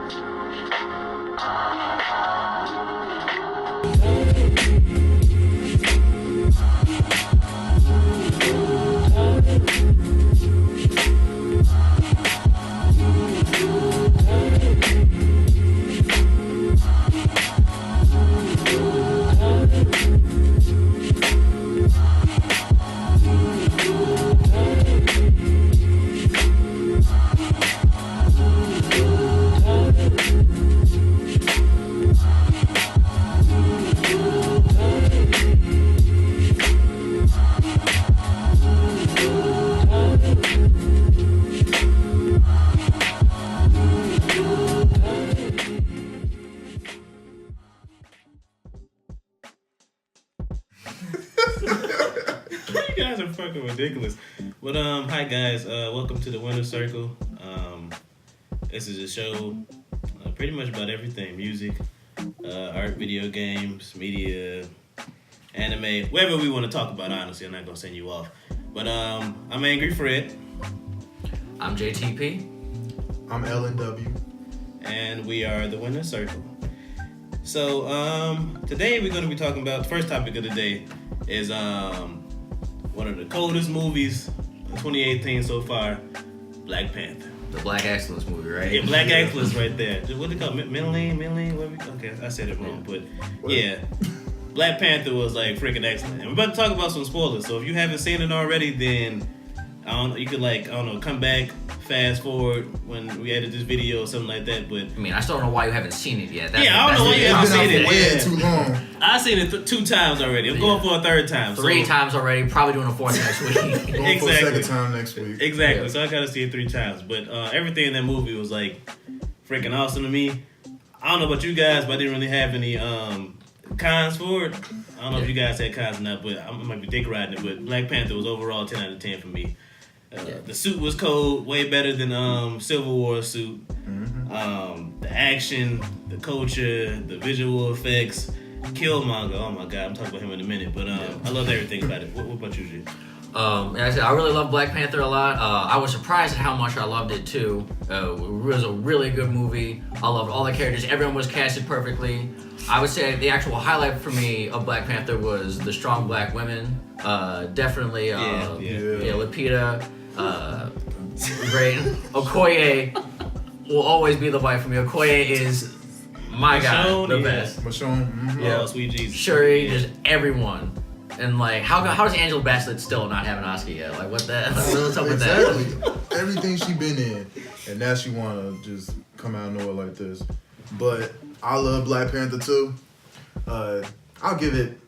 You guys are fucking ridiculous. But hi guys, welcome to the Winner's Circle. This is a show pretty much about everything: music, art, video games, media, anime, whatever we want to talk about. Honestly, I'm not gonna send you off. But I'm Angry Fred. I'm JTP. I'm LNW. And we are the Winner's Circle. So today we're gonna be talking about the first topic of the day is one of the coldest movies of 2018 so far, Black Panther. The Black Excellence movie, right? Yeah, Black Excellence right there. What do they call it? Milling? Okay, I said it wrong, but yeah. Black Panther was like freaking excellent. And we're about to talk about some spoilers, so if you haven't seen it already, then I don't know, you could come back, fast forward when we edit this video or something like that. But I mean, I still don't know why you haven't seen it yet. I don't know why you haven't seen it. Way too long. I've seen it 2 times already. I'm going for a 3rd time. 3 times already. Probably doing a 4th next week. Going for a 2nd time next week. Exactly. Yeah. So I gotta see it 3 times. But everything in that movie was like freaking awesome to me. I don't know about you guys, but I didn't really have any cons for it. I don't know if you guys had cons or not, but I might be dick riding it. But Black Panther was overall 10 out of 10 for me. The suit was cold, way better than Civil War suit. Mm-hmm. The action, the culture, the visual effects, Killmonger. Oh my god, I'm talking about him in a minute. But I loved everything about it. What about you, G? Like I said, I really love Black Panther a lot. I was surprised at how much I loved it too. It was a really good movie. I loved all the characters. Everyone was casted perfectly. I would say the actual highlight for me of Black Panther was the strong black women. Definitely, Lupita. Great. Okoye will always be the wife for me. Okoye is my guy, the best. Michonne. Mm-hmm. Yeah, sweet Jesus. Shuri, just everyone. And like, how does Angela Bassett still not have an Oscar yet? Like, what's up with that? Everything she been in, and now she wanna just come out of nowhere like this. But I love Black Panther too. I'll give it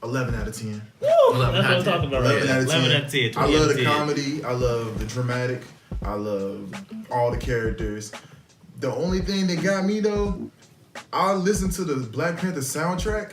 11 out of 10. Woo! That's what I'm talking about. 11 out of 10. 11 out of 10. I love the comedy. I love the dramatic. I love all the characters. The only thing that got me though, I listened to the Black Panther soundtrack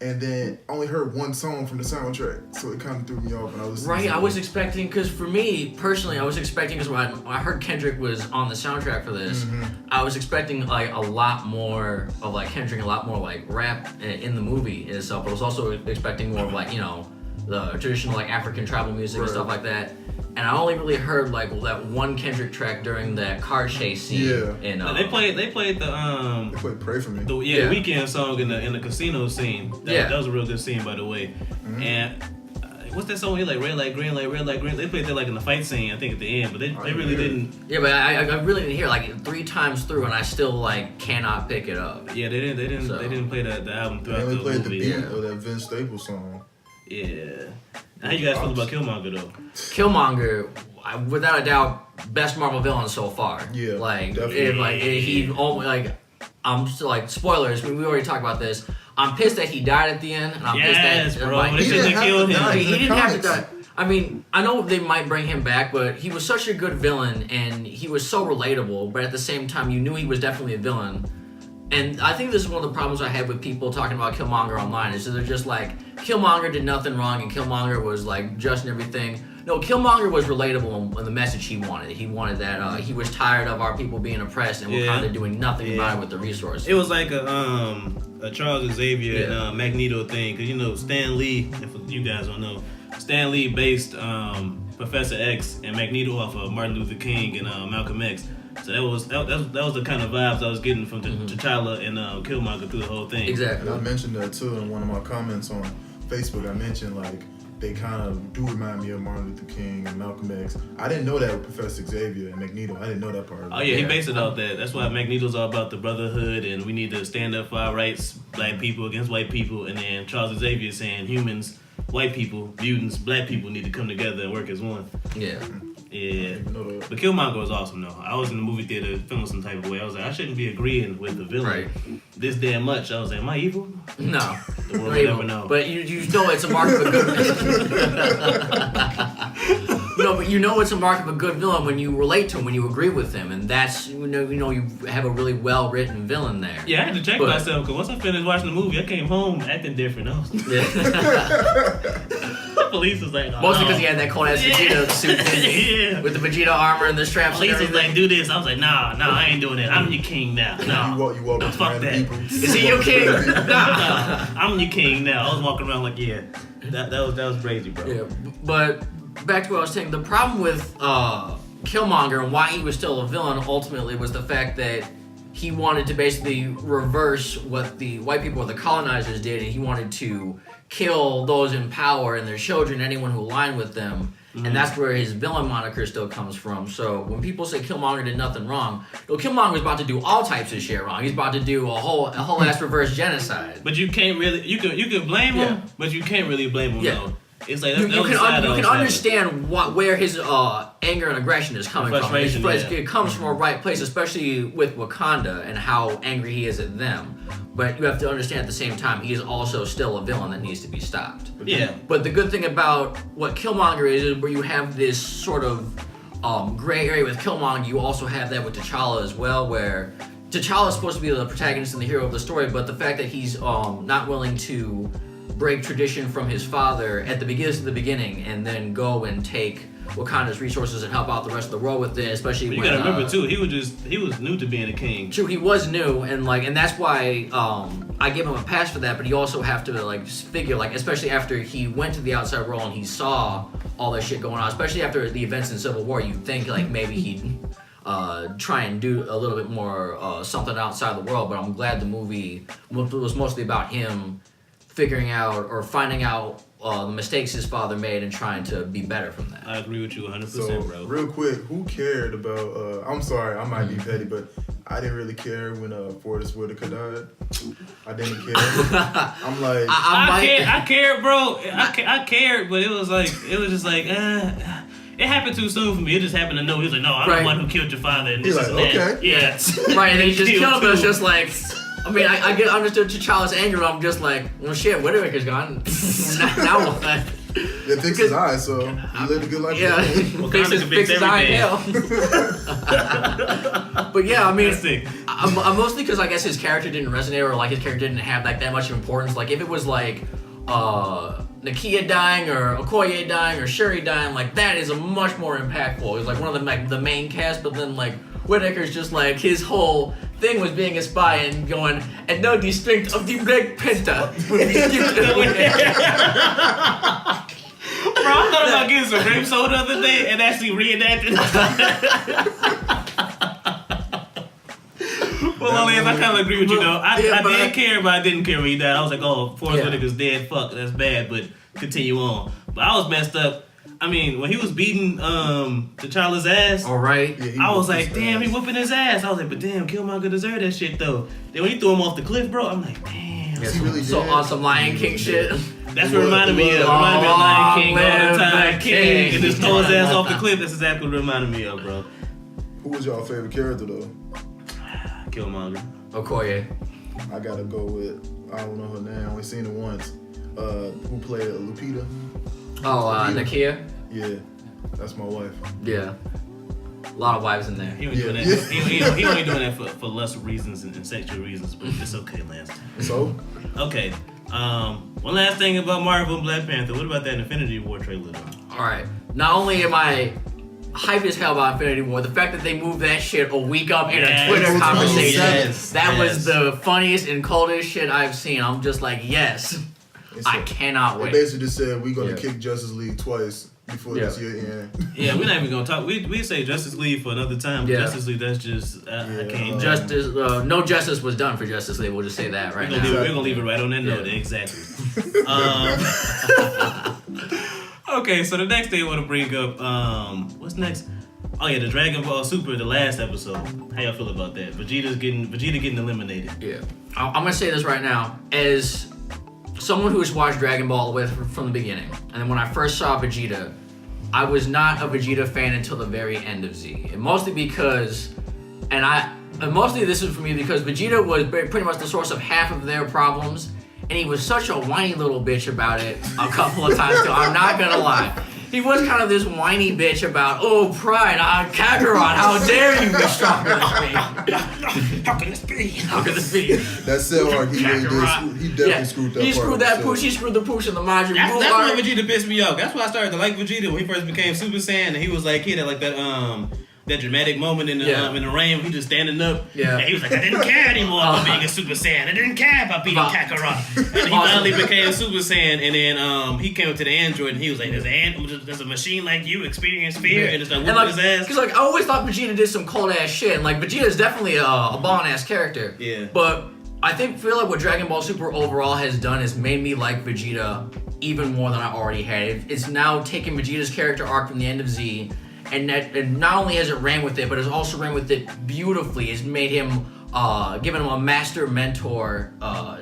and then only heard one song from the soundtrack, so it kind of threw me off when I was I was expecting, because for me personally, I was expecting, because when I heard Kendrick was on the soundtrack for this, I was expecting like a lot more of like Kendrick, a lot more like rap in the movie itself. But I was also expecting more of like, you know, the traditional like African tribal music and stuff like that. And I only really heard like that one Kendrick track during that car chase scene. Yeah. And they played the They played "Pray for Me." The Weeknd song in the casino scene. That was a real good scene, by the way. Mm-hmm. And what's that song? Like red light, green light, red light, green. They played that like in the fight scene, I think at the end, but they really didn't. Yeah, but I really didn't hear like 3 times through, and I still like cannot pick it up. Yeah, they didn't play the album throughout the movie. They only played the beat of that Vince Staples song. Yeah. How you guys feel about Killmonger though? Killmonger, without a doubt, best Marvel villain so far. Yeah, like definitely. he almost like I'm still like spoilers. We already talked about this. I'm pissed that he died at the end, and I'm pissed that bro. Like, they shouldn't have killed him. He didn't have to die. I mean, I know they might bring him back, but he was such a good villain, and he was so relatable. But at the same time, you knew he was definitely a villain. And I think this is one of the problems I have with people talking about Killmonger online, is that they're just like, Killmonger did nothing wrong and Killmonger was like just and everything. No, Killmonger was relatable in the message he wanted. He wanted that he was tired of our people being oppressed and we're kind of doing nothing about it with the resources. It was like a Charles Xavier and Magneto thing, because you know Stan Lee, if you guys don't know, Stan Lee based Professor X and Magneto off of Martin Luther King and Malcolm X. So that was the kind of vibes I was getting from T'Challa and Killmonger through the whole thing. Exactly. And I mentioned that too in one of my comments on Facebook. I mentioned like they kind of do remind me of Martin Luther King and Malcolm X. I didn't know that with Professor Xavier and Magneto. I didn't know that part. Oh yeah, he based it off that. That's why Magneto's all about the brotherhood and we need to stand up for our rights, black people against white people. And then Charles Xavier is saying humans, white people, mutants, black people need to come together and work as one. Yeah. Yeah. But Killmonger was awesome though. I was in the movie theater feeling some type of way. I was like, I shouldn't be agreeing with the villain this damn much. I was like, am I evil? No. The world will never know. But you know it's a mark of a good No, but you know it's a mark of a good villain when you relate to him, when you agree with him, and that's you have a really well written villain there. Yeah, I had to check myself because once I finished watching the movie, I came home acting different. I was the police was like, mostly because he had that cold ass Vegeta suit with the Vegeta armor and the straps. Police was like, do this. I was like, nah, I ain't doing it. I'm your king now. No, you walk up fuck that. People. Is he your king? Nah, I'm your king now. I was walking around like, that was crazy, bro. Yeah, but back to what I was saying. The problem with Killmonger and why he was still a villain ultimately was the fact that he wanted to basically reverse what the white people or the colonizers did, and he wanted to kill those in power and their children, anyone who aligned with them. And that's where his villain moniker still comes from. So when people say Killmonger did nothing wrong, Killmonger's about to do all types of shit wrong. He's about to do a whole ass reverse genocide. But you can't really you can blame him, but you can't really blame him though. It's like you can understand where his anger and aggression is coming from. It comes from a right place, especially with Wakanda and how angry he is at them. But you have to understand at the same time, he is also still a villain that needs to be stopped. Yeah. But the good thing about what Killmonger is where you have this sort of gray area with Killmonger, you also have that with T'Challa as well, where T'Challa is supposed to be the protagonist and the hero of the story, but the fact that he's not willing to break tradition from his father at the beginning and then go and take Wakanda's resources and help out the rest of the world with it, especially but you gotta remember too, he was new to being a king. True, he was new, and that's why I give him a pass for that. But you also have to figure, especially after he went to the outside world and he saw all that shit going on, especially after the events in Civil War, you think maybe he'd try and do a little bit more something outside the world. But I'm glad the movie was mostly about him figuring out or finding out the mistakes his father made and trying to be better from that. I agree with you 100%, so, bro. Real quick, who cared about, I'm sorry, I might be petty, but I didn't really care when Forrest Whitaker died. I didn't care. I'm like... I cared, bro. I cared, but it was just like, it happened too soon for me. It just happened to know. He was like, no, I'm the one who killed your father. And this is that. Okay. Yeah. Right, and then he just killed him. It's just like... I mean, I understood T'Challa's anger, but I'm just like, well, shit, Whitaker's gone. now what? It fixed his eyes, so he lived a good life. Yeah, fixed his eye in hell. But yeah, I mean, I'm mostly because I guess his character didn't resonate, or his character didn't have that much importance. If it was Nakia dying or Okoye dying or Shuri dying, that is a much more impactful. It was one of the main cast, but then Whitaker's just his whole thing was being a spy and going, and no the strength of the Black Panther. Bro, I thought about getting some grape soda the other day and actually reenacting. Well, Elias, I kind of agree with you though. I did care, but I didn't care when he died. I was like, oh, Forrest Whitaker's dead. Fuck, that's bad. But continue on. But I was messed up. I mean, when he was beating T'Challa's ass, all right, I was like, damn, he whooping his ass. I was like, but damn, Killmonger deserved that shit though. Then when he threw him off the cliff, bro, I'm like, damn. Yes, he really so on some Lion King shit. That's what reminded me of. Reminded me of Lion King, all the time king, and just throw his ass off the cliff. That's exactly what it reminded me of, bro. Who was your favorite character though? Killmonger. Okoye. I gotta go with, I don't know her name. I only seen her once. Who played Lupita? Oh, Nakia. Yeah, that's my wife. Yeah. A lot of wives in there. He only doing that. He only doing that for lust reasons and sexual reasons, but it's okay, Lance. So? Okay. One last thing about Marvel and Black Panther. What about that Infinity War trailer though? Alright. Not only am I hype as hell about Infinity War, the fact that they moved that shit a week up in a Twitter conversation, that was the funniest and coldest shit I've seen. I'm just like, yes. I cannot wait. They basically just said we're gonna kick Justice League twice before this year end. Yeah, we're not even gonna talk. We say Justice League for another time. Yeah. Justice League, that's just I can't. No justice was done for Justice League. We'll just say that right now. We're gonna leave it right on that note. Yeah. Exactly. Okay, so the next thing I want to bring up, what's next? Oh yeah, the Dragon Ball Super, the last episode. How y'all feel about that? Vegeta getting eliminated. Yeah, I'm gonna say this right now as someone who has watched Dragon Ball from the beginning, and then when I first saw Vegeta, I was not a Vegeta fan until the very end of Z, and mostly because, mostly this is for me because Vegeta was pretty much the source of half of their problems, and he was such a whiny little bitch about it a couple of times too. I'm not gonna lie. He was kind of this whiny bitch about, pride, Kakarot, how dare you be stronger than me? How can this be? How can this be? That Cell arc, he definitely screwed that. He screwed that push. He screwed the push in the Majin Buu That's arc. why Vegeta pissed me off. That's why I started to like Vegeta when he first became Super Saiyan, and he was like, he had like that dramatic moment in the rain when he just standing up. Yeah. And he was like, I didn't care anymore about being a Super Saiyan. I didn't care about beating Kakarot. And he finally became Super Saiyan, and then he came up to the android and he was like, does a machine like you experience fear? And just like whooping his ass. Because I always thought Vegeta did some cold ass shit, and like Vegeta is definitely a bomb ass character. Yeah. But I feel like what Dragon Ball Super overall has done is made me like Vegeta even more than I already had. It's now taken Vegeta's character arc from the end of Z, and not only has it ran with it, but has also ran with it beautifully. It's made him, given him a master mentor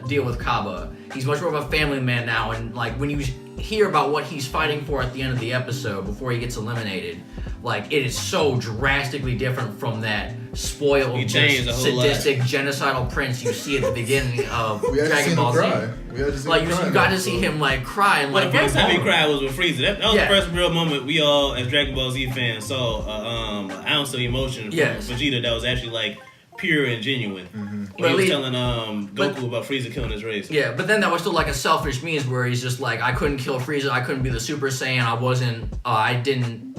deal with Kaba. He's much more of a family man now, and like when you hear about what he's fighting for at the end of the episode before he gets eliminated, like it is so drastically different from that spoiled, sadistic, genocidal prince you see at the beginning of Dragon Ball Z. Like you got to see him like cry and like. The first time he cried was with Frieza. That was the first real moment we all, as Dragon Ball Z fans, saw an ounce of emotion from Vegeta that was actually like pure and genuine. When he was telling Goku about Frieza killing his race. Yeah, but then that was still like a selfish means where he's just like, I couldn't kill Frieza, I couldn't be the Super Saiyan,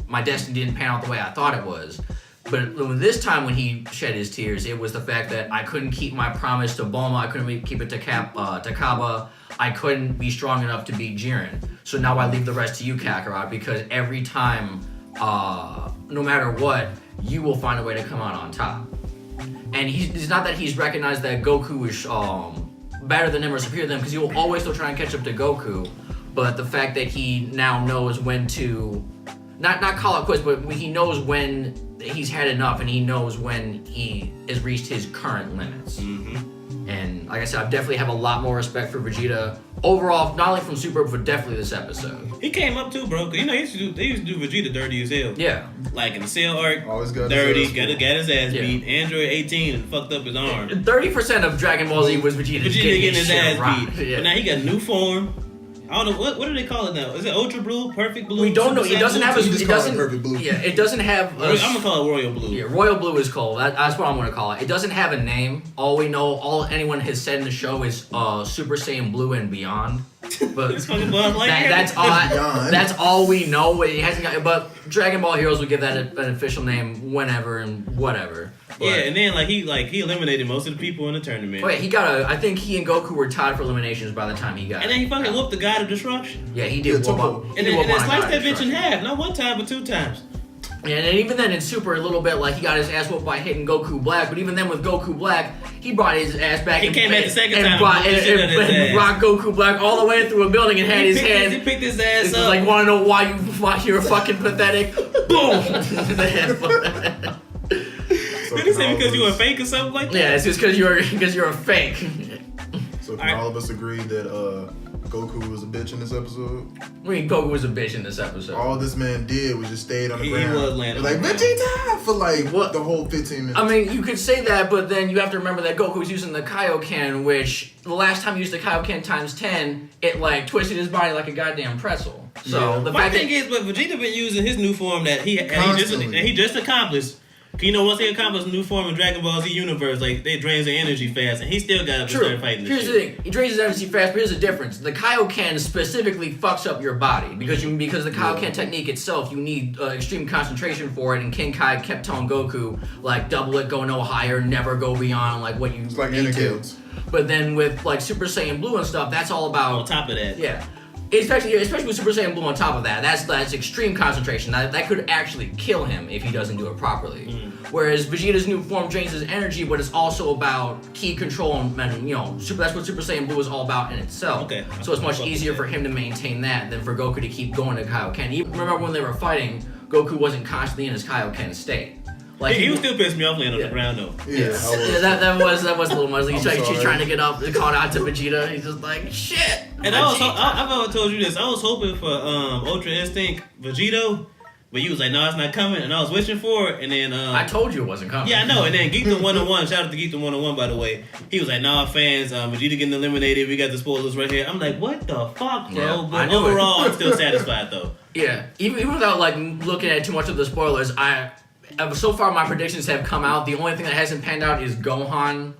my destiny didn't pan out the way I thought it was. But this time when he shed his tears, it was the fact that I couldn't keep my promise to Bulma, I couldn't keep it to Kaba, I couldn't be strong enough to beat Jiren. So now I leave the rest to you, Kakarot, because every time, no matter what, you will find a way to come out on top. And it's not that he's recognized that Goku is better than him or superior than him, because he will always still try and catch up to Goku, but the fact that he now knows when to, not call it quits, but he knows when he's had enough, and he knows when he has reached his current limits. And like I said, I definitely have a lot more respect for Vegeta overall, not only from Super, but definitely this episode. He came up too, bro. Cause they used to do Vegeta dirty as hell. Yeah. Like in the Cell arc, always got dirty, got his ass beat. Android 18 and fucked up his arm. 30% of Dragon Ball Z was Vegeta getting his ass beat. Yeah. But now he got a new form. I don't know what do they call it now? Is it Ultra Blue, Perfect Blue? We don't know. It doesn't have Perfect Blue. Yeah, it doesn't have. I'm gonna call it Royal Blue. Yeah, Royal Blue is cool. That's what I'm gonna call it. It doesn't have a name. All we know, all anyone has said in the show is Super Saiyan Blue and Beyond. But that's all we know. It hasn't got. But Dragon Ball Heroes will give that an official name whenever and whatever. But, yeah, and then he eliminated most of the people in the tournament. Wait, I think he and Goku were tied for eliminations by the time he got. And then he fucking whooped the God of Destruction. Yeah, he did. And then sliced that bitch in half. Not one time, but 2 times. Yeah, and even then in Super, a little bit like he got his ass whooped by hitting Goku Black. But even then with Goku Black, he brought his ass back. He came back the second time and brought Goku Black all the way through a building and had his head. He picked his ass up. Like, want to know why you're fucking pathetic? Boom! Did he say because you were fake or something like that? Yeah, it's just because you're a fake. So can all of us agree that Goku was a bitch in this episode? I mean, Goku was a bitch in this episode. All this man did was just stayed on the ground. He was landing like Vegeta for like the whole 15 minutes. I mean, you could say that, but then you have to remember that Goku was using the Kaioken, which the last time he used the Kaioken times 10, it like twisted his body like a goddamn pretzel. So my thing is, but Vegeta been using his new form that he just accomplished. You know, once he accomplished a new form in Dragon Ball Z universe, like they drains their energy fast, and he still got up and started fighting. Here's the thing: he drains his energy fast, but here's the difference: the Kaioken specifically fucks up your body because the Kaioken technique itself, you need extreme concentration for it. And King Kai kept telling Goku like, double it, go no higher, never go beyond like what you it's like need to. Kills. But then with like Super Saiyan Blue and stuff, that's all about. On top of that, yeah. Especially with Super Saiyan Blue on top of that. That's extreme concentration. That could actually kill him if he doesn't do it properly. Whereas Vegeta's new form drains his energy, but it's also about ki control and that's what Super Saiyan Blue is all about in itself. Okay. So it's much easier for him to maintain that than for Goku to keep going to Kaioken. Even remember when they were fighting, Goku wasn't constantly in his Kaioken state. Like he was still pissing me off laying on the ground though. Yeah, that was a little much. She's trying to get up, caught out to Vegeta. He's just like shit. And I've always told you this. I was hoping for Ultra Instinct Vegito, but you was like, no, it's not coming, and I was wishing for it, and then I told you it wasn't coming. Yeah, I know. And then Geekdom 101, shout out to Geekdom 101 by the way. He was like, nah, fans, Vegeta getting eliminated. We got the spoilers right here. I'm like, what the fuck, bro? Yeah, but overall, I'm still satisfied though. Yeah, even without like looking at too much of the spoilers, so far my predictions have come out. The only thing that hasn't panned out is Gohan.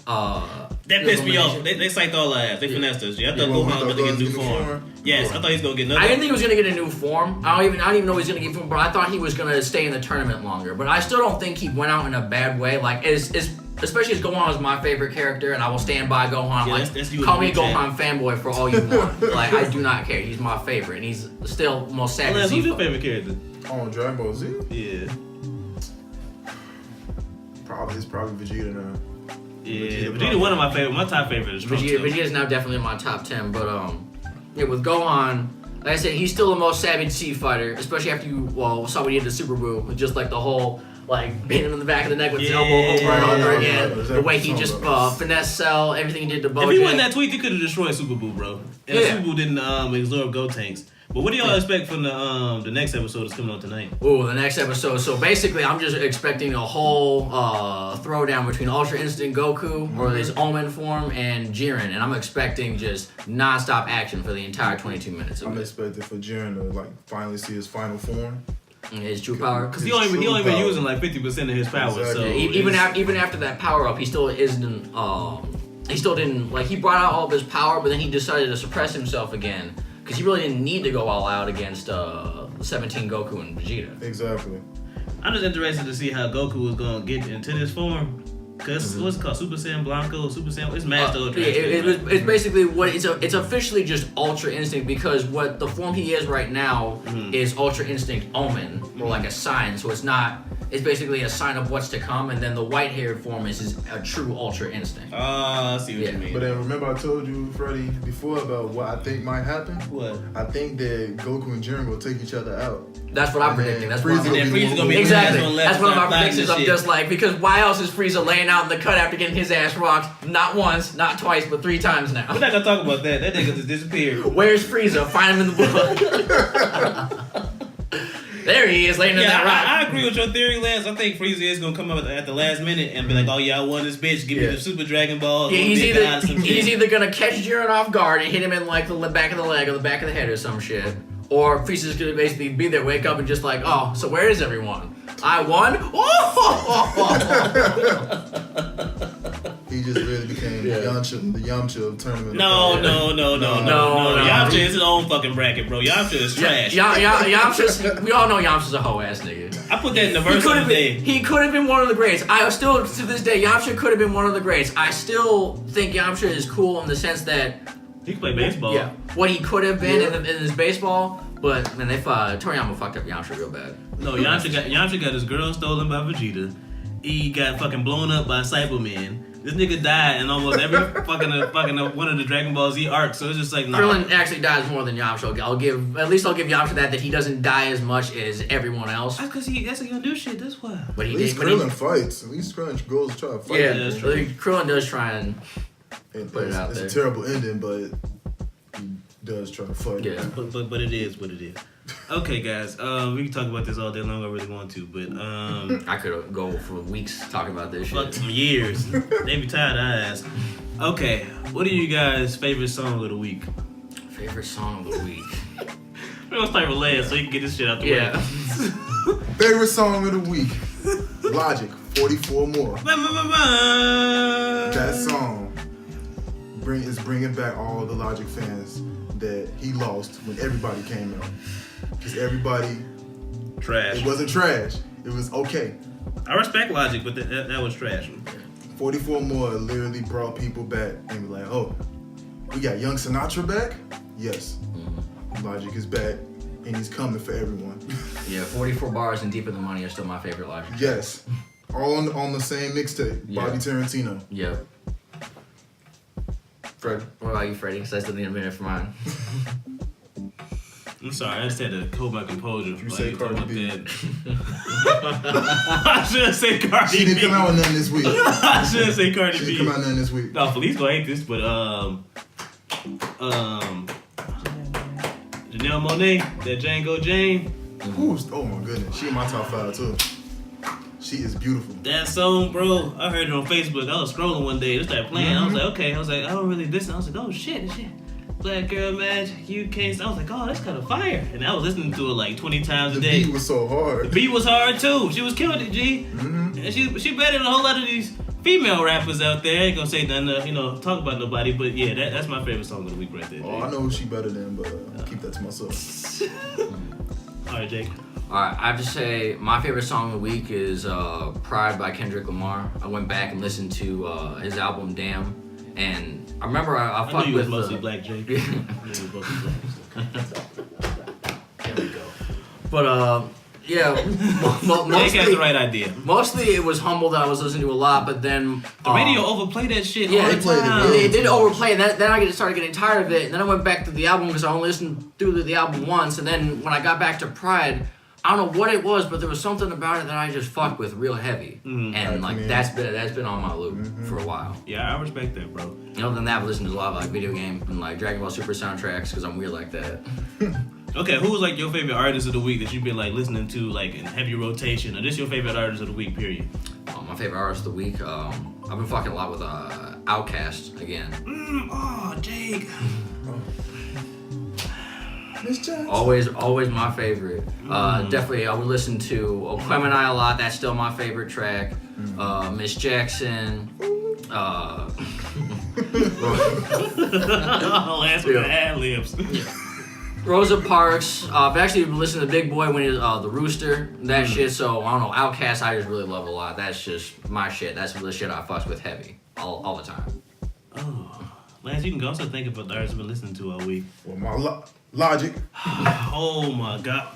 That pissed me off. They psyched all our ass. They finessed us. Yeah, I thought Gohan was going to get a new form. Yes, I thought he was going to get another. I didn't think he was going to get a new form. I don't even know he's going to get form, but I thought he was going to stay in the tournament longer. But I still don't think he went out in a bad way. Like, especially as Gohan is my favorite character, and I will stand by Gohan. Yeah, like, that's you call me a Gohan fanboy for all you want. Like, I do not care. He's my favorite, and he's still most savage. Who's your favorite character? On Dragon Ball Z? Yeah. It's probably Vegeta now. Yeah, Vegeta one of my favorite. My top favorite is Trunks. Vegeta is now definitely in my top 10, but yeah, with Gohan, like I said, he's still the most savage C fighter, especially after you saw what he did to Super Buu, with just like the whole like beating him in the back of the neck with his elbow over and over again. The way he just finesse Cell, everything he did to Bojack. If he wasn't that tweak, he could have destroyed Super Buu, bro. And Super Buu didn't absorb Gotenks. But what do y'all expect from the next episode that's coming on tonight? Oh, the next episode. So basically, I'm just expecting a whole throwdown between Ultra Instinct Goku, or his Omen form, and Jiren. And I'm expecting just non-stop action for the entire 22 minutes of I'm it. expecting for Jiren to finally see his final form. His true power. Because he only been using like 50% of his power. Exactly. So Yeah, even after that power up, he still isn't. He still didn't he brought out all of his power, but then he decided to suppress himself again. Because he really didn't need to go all out against 17 Goku and Vegeta. Exactly. I'm just interested to see how Goku is going to get into this form. Because what's it called? Super Saiyan Blanco? Super Saiyan? It's Master Ultra Instinct. It's basically it's officially just Ultra Instinct, because what the form he is right now is Ultra Instinct Omen, or like a sign. So it's basically a sign of what's to come, and then the white-haired form is a true Ultra Instinct. I see what you mean. But then remember I told you, Freddie, before about what I think might happen? What? I think that Goku and Jiren will take each other out. That's what I'm predicting. That's what I'm And then Frieza's going to be exactly. the last one left. That's one of my Start flying predictions. this I'm shit. just like, because why else is Frieza laying out in the cut after getting his ass rocked not once, not twice, but 3 times now? We're not going to talk about that. That nigga just disappeared. Where's Frieza? Find him in the book. There he is, laying in that rock. I agree with your theory, Lance. I think Frieza is going to come up at the last minute and be like, oh yeah, I won this bitch. Give me the Super Dragon Ball. Yeah, he's either going to catch Jiren off guard and hit him in like the back of the leg or the back of the head or some shit. Or Frieza's going to basically be there, wake up and just like, oh, so where is everyone? I won? He just really became the Yamcha of tournament. No. Yamcha is his own fucking bracket, bro. Yamcha is trash. Yamcha's, we all know Yamcha's a hoe ass nigga. I put that in the verse of the day. He could have been one of the greats. I still, to this day, Yamcha could have been one of the greats. I still think Yamcha is cool in the sense that He can play baseball. Yeah, what he could have been in his baseball, but man, Toriyama fucked up Yamcha real bad. No, Yamcha got his girl stolen by Vegeta. He got fucking blown up by Cyberman. This nigga died in almost every fucking one of the Dragon Ball Z arcs. So it's just like, nah. Krillin actually dies more than Yamcha. I'll give Yamcha that he doesn't die as much as everyone else. That's because that's how you gonna do shit. That's why. But he At least Krillin fights. At least Krillin goes to try to fight. Yeah, Krillin does try and put it out there. It's a terrible ending, but he does try to fight. Yeah, but it is what it is. Okay, guys, we can talk about this all day long. I really want to, but I could go for weeks talking about this shit. fuck some years. They be tired of our ass. Okay, what are you guys' favorite song of the week? Favorite song of the week. We're gonna start with Lance so he can get this shit out the way. Yeah. Favorite song of the week. Logic, 44 More. That song is bringing back all the Logic fans that he lost when everybody came out. Because everybody... Trash. It wasn't trash. It was okay. I respect Logic, but that was trash. 44 More literally brought people back and be like, oh, we got Young Sinatra back? Yes. Logic is back, and he's coming for everyone. Yeah, 44 bars and Deep in the Money are still my favorite Logic. Yes. All on the same mixtape. Yeah. Bobby Tarantino. Yep. Fred. What about you, Freddie? Because I still need a minute for mine. I'm sorry, I just had to hold my composure. You say Cardi B. I should have said Cardi She B. didn't come out with nothing this week. I should have said Cardi She B. didn't come out nothing this week. No, Felice gonna hate this, but Janelle Monáe, that Django Jane, Oh my goodness. She in my top 5 too. She is beautiful. that song, bro. I heard it on Facebook. I was scrolling one day, it started playing. I was like, okay. I was like, I don't really listen. I was like, oh shit. Black Girl Magic, you can't. I was like, oh, that's kind of fire. And I was listening to it like 20 times a The day. beat was so hard. The beat was hard too. She was killing it, G. Mm-hmm. And she better than a whole lot of these female rappers out there. I ain't gonna say nothing, talk about nobody. But yeah, that's my favorite song of the week right there. G. Oh, I know who she better than, but I'll keep that to myself. All right, Jake. Alright, I have to say my favorite song of the week is Pride by Kendrick Lamar. I went back and listened to his album Damn, and I remember I I fucked knew you was with mostly black, Jake. I knew you was mostly black. There we go. But yeah, Jake has the right idea. mostly it was Humble that I was listening to a lot, but then The radio overplayed that shit yeah, all they the played it time. really. It did overplay, and then I started getting tired of it, and then I went back to the album because I only listened through the album once, and then when I got back to Pride, I don't know what it was, but there was something about it that I just fucked with real heavy, and like that's been on my loop for a while. Yeah, I respect that, bro. Other than that, I've listened to a lot of like video game and like Dragon Ball Super soundtracks because I'm weird like that. Okay, who was like your favorite artist of the week that you've been like listening to like in heavy rotation, or just your favorite artist of the week? Period. My favorite artist of the week, I've been fucking a lot with Outkast again. Oh, Jake. Miss Jackson. Always my favorite. Definitely, I would listen to Aquemini a lot. That's still my favorite track. Miss Jackson. Last with the ad libs. Rosa Parks. I've actually been listening to Big Boy when he was the Rooster. That shit. So I don't know. Outkast, I just really love a lot. That's just my shit. That's the shit I fucks with heavy all the time. Oh, Lance, you can also think about the artists we've been listening to all week. Well, my Logic, Oh my God.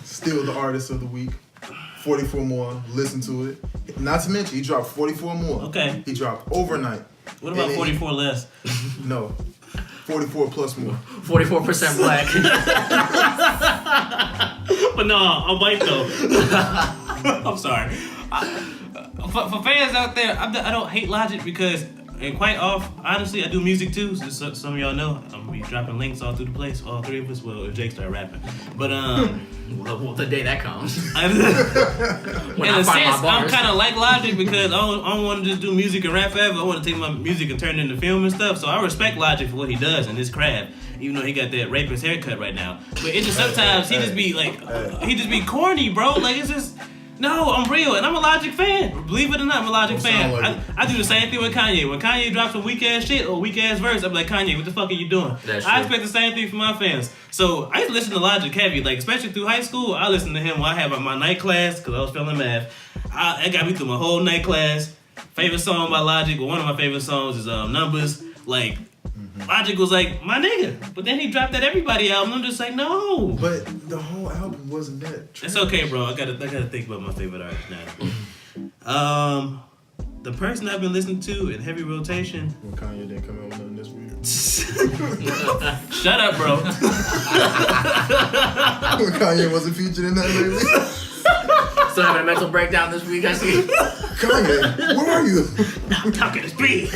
still the artist of the week. 44 more. Listen to it. Not to mention, he dropped 44 more. Okay. He dropped overnight. What about And 44 less? No. 44 plus more. 44% black. But no, I'm white though. I'm sorry. For fans out there, I don't hate Logic because, and quite honestly, I do music too. So some of y'all know I'm gonna be dropping links all through the place. All three of us. Well, if Jake start rapping, but Well, the day that comes. in a sense, I'm kind of like Logic because I don't want to just do music and rap forever. I want to take my music and turn it into film and stuff. So I respect Logic for what he does and his craft, even though he got that rapist haircut right now. But it just sometimes he just be like, he just be corny, bro. Like it's just. No, I'm real, and I'm a Logic fan. Believe it or not, I'm a Logic fan. Like I do the same thing with Kanye. When Kanye drops some weak ass shit or weak ass verse, I'm like, Kanye, what the fuck are you doing? That's I true. expect the same thing from my fans. So I used to listen to Logic heavy, like especially through high school. I listened to him while I had my night class because I was failing math. That got me through my whole night class. Favorite song by Logic, well, one of my favorite songs is Numbers. Like Logic was like my nigga, but then he dropped that Everybody album. I'm just like, no. But the whole album wasn't that trash. It's okay, bro. I gotta think about my favorite artist now. The person I've been listening to in heavy rotation. When Kanye didn't come out with nothing this week. Shut up, bro. When Kanye wasn't featured in that lately. Still having a mental breakdown this week, I see. Kanye, where are you? I'm talking to speed.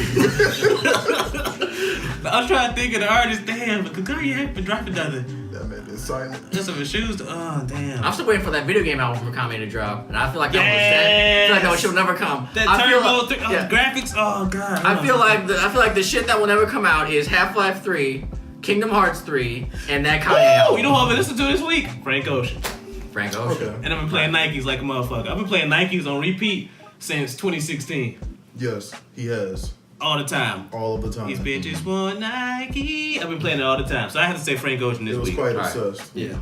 I was trying to think of the artist. Damn, because Kanye ain't been dropping nothing. That man is silent. Just some shoes. Oh, damn. I'm still waiting for that video game album from Kanye to drop, and I feel like that shit will never come. That I feel turbo like- yeah. graphics. Oh god. I feel like the shit that will never come out is Half-Life 3, Kingdom Hearts 3, and that Kanye Oh, album. you know what I've been listening to this week? Frank Ocean. Frank Ocean. Okay. And I've been playing Nikes like a motherfucker. I've been playing Nikes on repeat since 2016. Yes, he has. All the time. All of the time. These bitches want Nike. I've been playing it all the time. So I have to say Frank Ocean this It was week. quite Right. obsessed. Yeah.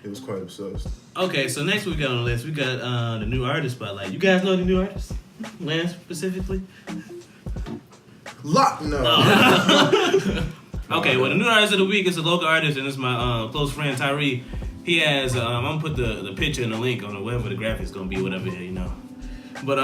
It was quite obsessed. Okay, so next we got on the list, we got the new artist spotlight. You guys know the new artist? Lance specifically? No. Okay, well, the new artist of the week is a local artist, and it's my close friend Tyree. He has, I'm gonna put the picture and the link on the whatever the graphic's gonna be, whatever, you know. But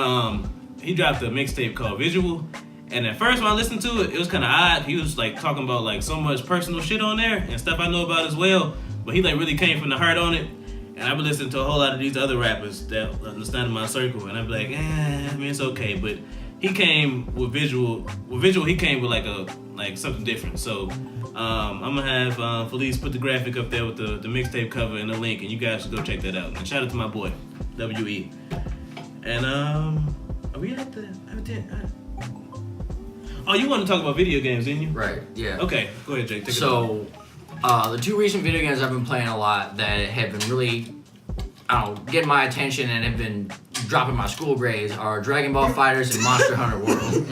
he dropped a mixtape called Visual, and at first when I listened to it, it was kind of odd. He was like talking about like so much personal shit on there and stuff I know about as well, but he like really came from the heart on it. And I've been listening to a whole lot of these other rappers that understand in my circle, and I'm like, I mean, it's okay, but he came with Visual. With Visual, he came with like something different. So I'm gonna have Felice put the graphic up there with the mixtape cover and the link, and you guys should go check that out. And shout out to my boy, WE. And are we at the? Oh, you want to talk about video games, didn't you? Right. Yeah. Okay, go ahead, Jake. Take it So, the two recent video games I've been playing a lot that have been really, getting my attention and have been dropping my school grades are Dragon Ball FighterZ and Monster Hunter World.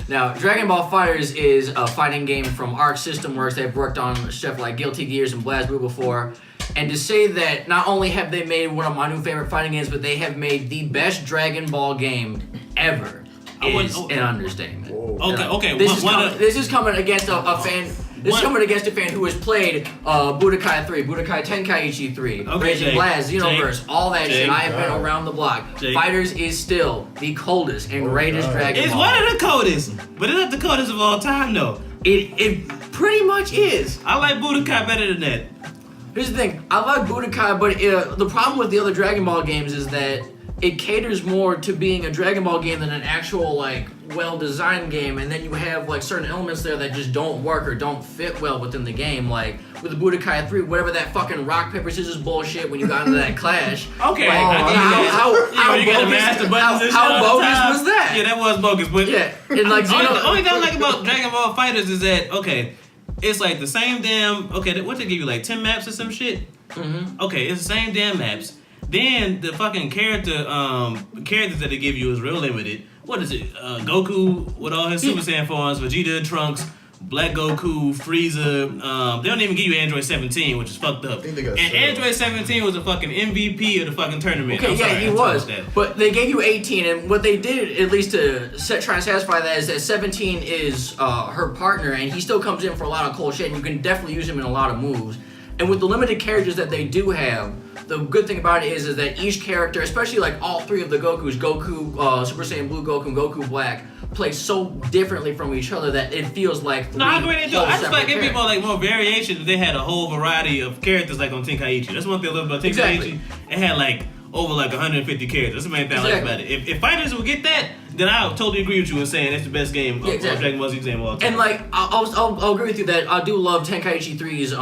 Now, Dragon Ball FighterZ is a fighting game from Arc System Works. They've worked on stuff like Guilty Gears and BlazBlue before. And to say that not only have they made one of my new favorite fighting games, but they have made the best Dragon Ball game ever is an understatement. Okay. This is coming against a fan. This is coming against a fan who has played Budokai 3, Budokai Tenkaichi 3, Raging Blast, Xenoverse, all that shit. I have been around the block. FighterZ is still the coldest and greatest Dragon Ball. It's one of the coldest, but it's not the coldest of all time, though. It pretty much is. I like Budokai better than that. Here's the thing. I like Budokai, but the problem with the other Dragon Ball games is that it caters more to being a Dragon Ball game than an actual, like, well-designed game, and then you have, like, certain elements there that just don't work or don't fit well within the game. Like, with the Budokai 3, whatever that fucking rock, paper, scissors bullshit when you got into that clash. Okay. How bogus was that? Yeah, that was bogus, but... Yeah, and, like, the only thing I like about Dragon Ball FighterZ is that, okay, it's, like, the same damn... Okay, what they give you, like, 10 maps or some shit? Mm-hmm. Okay, it's the same damn maps. Then the fucking characters that they give you is real limited. What is it? Goku with all his Super Saiyan forms, Vegeta, Trunks, Black Goku, Frieza. They don't even give you Android 17, which is fucked up. And Android 17 was a fucking MVP of the fucking tournament. Okay, he was. But they gave you 18, and what they did, at least to try and satisfy that, is that 17 is her partner, and he still comes in for a lot of cool shit, and you can definitely use him in a lot of moves. And with the limited characters that they do have, the good thing about it is that each character, especially like all three of the Gokus, Goku, Super Saiyan Blue Goku, and Goku Black, play so differently from each other that it feels like I agree. I just feel like if people like more variation, if they had a whole variety of characters like on Tenkaichi. That's one thing I love about Tenkaichi. Exactly. It had like over like 150 characters. That's the main thing I like about it. If fighters would get that, then I'll totally agree with you in saying it's the best game of Dragon Ball Z game of all time. And like I'll agree with you that I do love Tenkaichi 3's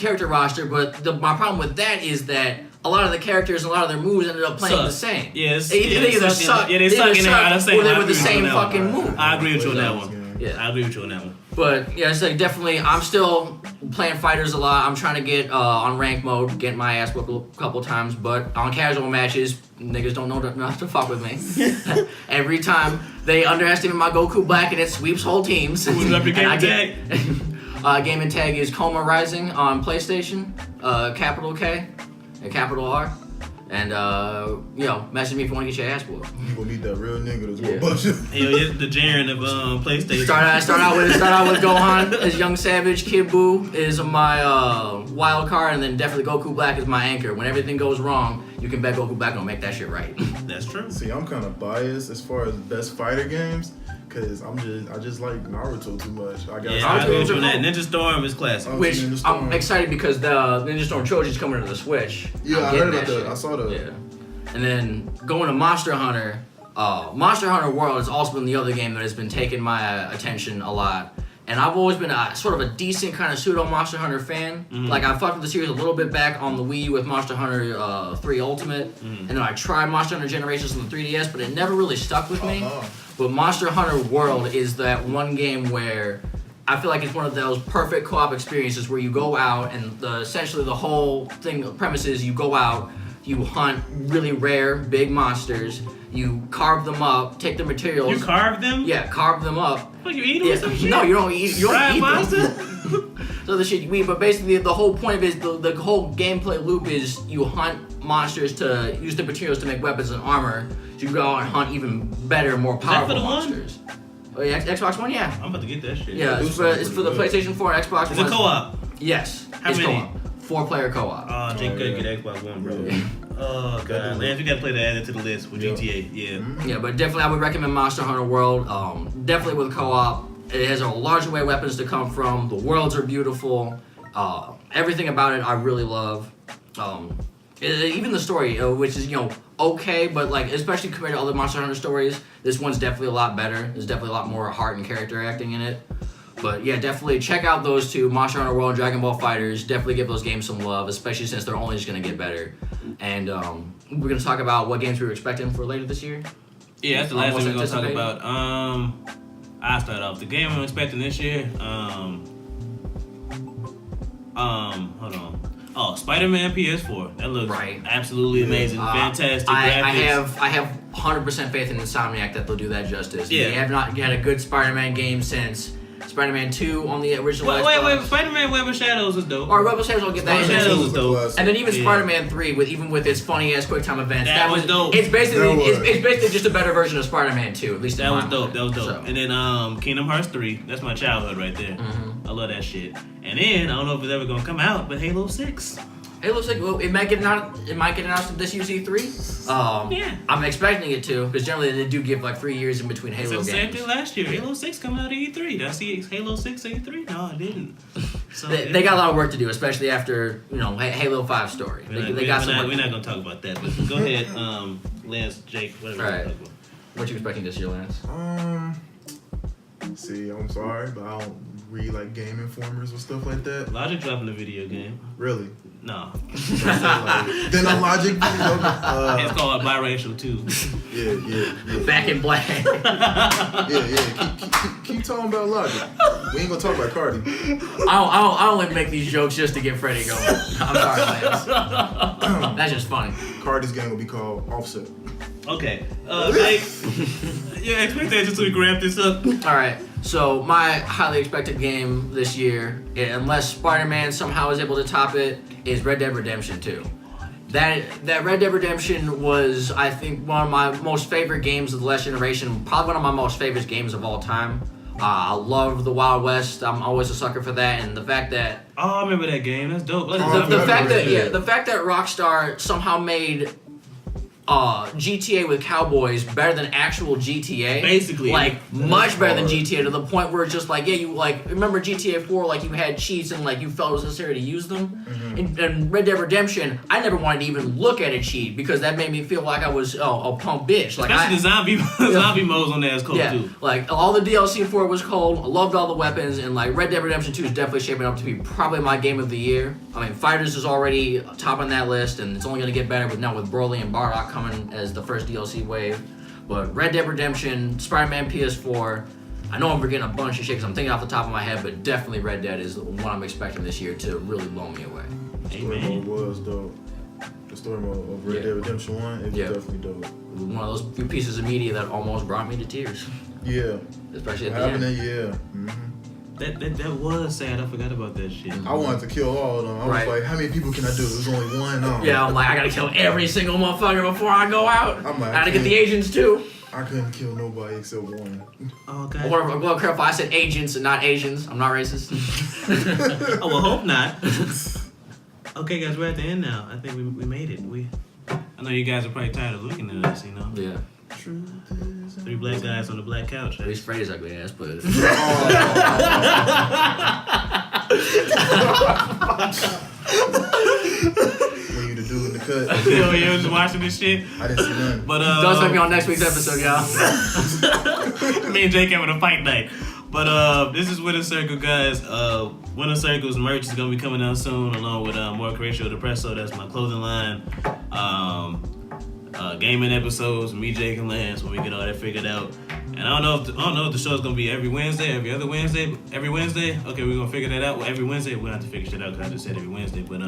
character roster, but my problem with that is that a lot of the characters and a lot of their moves ended up playing the same. Yes. They either suck. Yeah, they suck in there. Or they were the same fucking move. I agree with you on that one. Yeah, I agree with you on that one. But yeah, it's like definitely. I'm still playing FighterZ a lot. I'm trying to get on rank mode, get my ass whooped a couple times. But on casual matches, niggas don't know enough to fuck with me. Every time they underestimate my Goku Black and it sweeps whole teams. Who's up your game tag? Game and tag is Coma Rising on PlayStation. Capital K and capital R. And, message me if you want to get your ass whooped. You gonna need that real nigga to bunch of. The Jaren of PlayStation. Start out with Gohan as Young Savage. Kid Buu is my wild card, and then definitely Goku Black is my anchor. When everything goes wrong, you can bet Goku Black gonna make that shit right. That's true. See, I'm kind of biased as far as best fighter games. Cause I just like Naruto too much. I agree with you on that. Ninja Storm is classic. Which I'm excited because the Ninja Storm trilogy is coming to the Switch. Yeah, I heard about that. I saw that. Yeah. And then going to Monster Hunter. Monster Hunter World has also been the other game that has been taking my attention a lot. And I've always been sort of a decent kind of pseudo Monster Hunter fan. Mm-hmm. Like I fucked with the series a little bit back on the Wii with Monster Hunter 3 Ultimate. Mm-hmm. And then I tried Monster Hunter Generations on the 3DS, but it never really stuck with me. But Monster Hunter World is that one game where I feel like it's one of those perfect co-op experiences where you go out and essentially the whole thing, the premise is you go out, you hunt really rare big monsters, you carve them up, take the materials. You carve them? Yeah, carve them up. What, you eat them or some shit? No, you don't eat monster? them. So the shit you eat, but basically the whole point of it is the whole gameplay loop is you hunt monsters to use the materials to make weapons and armor. So you go out and hunt even better, more powerful monsters. Oh, yeah, Xbox One, yeah. I'm about to get that shit. Yeah, it's for the PlayStation 4 and Xbox One. Is it co-op? Yes. How it's many? Co-op. 4-player co-op. Oh, Jake could get Xbox One, bro. Oh, God. Lance, you got to play that, add it to the list with GTA. Yeah. Yeah, but definitely I would recommend Monster Hunter World. Definitely with co-op. It has a large array of weapons to come from. The worlds are beautiful. Everything about it I really love. Even the story, which is, okay, but like especially compared to other Monster Hunter stories, this one's definitely a lot better. There's definitely a lot more heart and character acting in it. But yeah, definitely check out those two, Monster Hunter World and Dragon Ball FighterZ. Definitely give those games some love, especially since they're only just gonna get better. And we're gonna talk about what games we were expecting for later this year. Yeah, that's the last thing we're gonna talk Anticipated. about. I'll start off. The game I'm expecting this year. Hold on. Oh, Spider-Man PS4. That looks absolutely amazing. Fantastic graphics. I have 100% faith in Insomniac that they'll do that justice. Yeah. They have not had a good Spider-Man game since Spider-Man 2 on the original Xbox. Wait. Spider-Man Web of Shadows is dope. Or Web of Shadows will get that. Shadows was dope. And then even Spider-Man 3 with its funny ass quick time events. That was dope. It's basically just a better version of Spider-Man 2. At least That was dope. That was dope. So. And then Kingdom Hearts 3. That's my childhood right there. Mm-hmm. I love that shit. And then I don't know if it's ever gonna come out, but Halo 6. It looks like it might get announced at this year's E3. Yeah. I'm expecting it to, because generally they do give like 3 years in between Halo games. Same thing last year. Halo 6 coming out at E3. Did I see Halo 6 at E3? No, I didn't. So They got a lot of work to do, especially after Halo 5 story. We're not gonna talk about that. But go ahead, Lance, Jake, whatever. All right. What you expecting this year, Lance? See, I'm sorry, but I don't read like Game Informers or stuff like that. Logic dropping a video game. Really? No. Then I'm Logic. It's called Biracial too. Yeah. Back in black. Keep talking about Logic. We ain't gonna talk about Cardi. I only make these jokes just to get Freddie going. I'm sorry, Lance. That's just funny. Cardi's game will be called Offset. Okay. Jake, your expectations so we can wrap this up. All right. So my highly expected game this year, unless Spider-Man somehow is able to top it, is Red Dead Redemption 2. That Red Dead Redemption was, I think, one of my most favorite games of the last generation. Probably one of my most favorite games of all time. I love the Wild West. I'm always a sucker for that, and the fact that I remember that game. That's dope. the fact that Rockstar somehow made GTA with cowboys better than actual GTA. Basically. Much better than GTA, to the point where it's just remember GTA 4, you had cheats and you felt it was necessary to use them? Mm-hmm. And Red Dead Redemption, I never wanted to even look at a cheat because that made me feel like I was a punk bitch. Especially the zombie modes on there is cool too. All the DLC for it was cold. I loved all the weapons, and Red Dead Redemption 2 is definitely shaping up to be probably my game of the year. I mean, FighterZ is already top on that list, and it's only going to get better with Broly and Bardock coming as the first DLC wave. But Red Dead Redemption, Spider-Man PS4, I know I'm forgetting a bunch of shit because I'm thinking off the top of my head, but definitely Red Dead is the one I'm expecting this year to really blow me away. Story mode was dope. The story mode of Red Dead Redemption 1, it was definitely dope. One of those few pieces of media that almost brought me to tears. Yeah. Especially at the end. Mm-hmm. That was sad. I forgot about that shit. I wanted to kill all of them. I was like, how many people can I do? There's only one. Yeah, I'm like, I gotta kill every single motherfucker before I go out. I'm like, I gotta get the agents too. I couldn't kill nobody except one. Oh, God. Well, careful, I said agents and not Asians. I'm not racist. Oh, well, hope not. Okay, guys, we're at the end now. I think we made it. I know you guys are probably tired of looking at us, Yeah. Three black guys on the black couch. At least Freddy's ugly ass, but. When you the dude in the cut. Yo, you was watching this shit? I didn't see none. But don't expect me on next week's episode, y'all. Me and Jake having a fight night. But this is Winter Circle, guys. Winter Circle's merch is gonna be coming out soon, along with more Horatio Depresso. That's my clothing line. Gaming episodes, me, Jake, and Lance, when we get all that figured out. And I don't know if the show's gonna be every Wednesday, every other Wednesday, every Wednesday. Okay, we're gonna figure that out. Well, every Wednesday, we're gonna have to figure shit out because I just said every Wednesday. But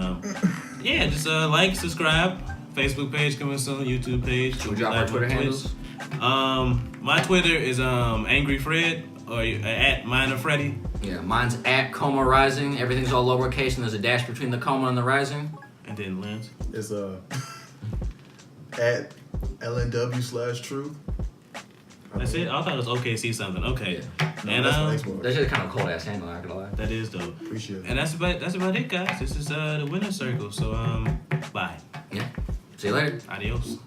yeah, just like, subscribe. Facebook page coming soon, YouTube page. Should we drop our Twitter handles? My Twitter is Angry Fred or at Minor Freddy. Yeah, mine's at Coma Rising. Everything's all lowercase and there's a dash between the coma and the rising. And then Lance. It's at LNW/truth. That's it. I thought it was OKC something. Okay, No, and that's my Xbox. That's just kind of cold ass handle. I'm not gonna lie. that is dope. Appreciate it. And that's about it, guys. This is the winner's circle. So bye, Yeah. See you later. adios.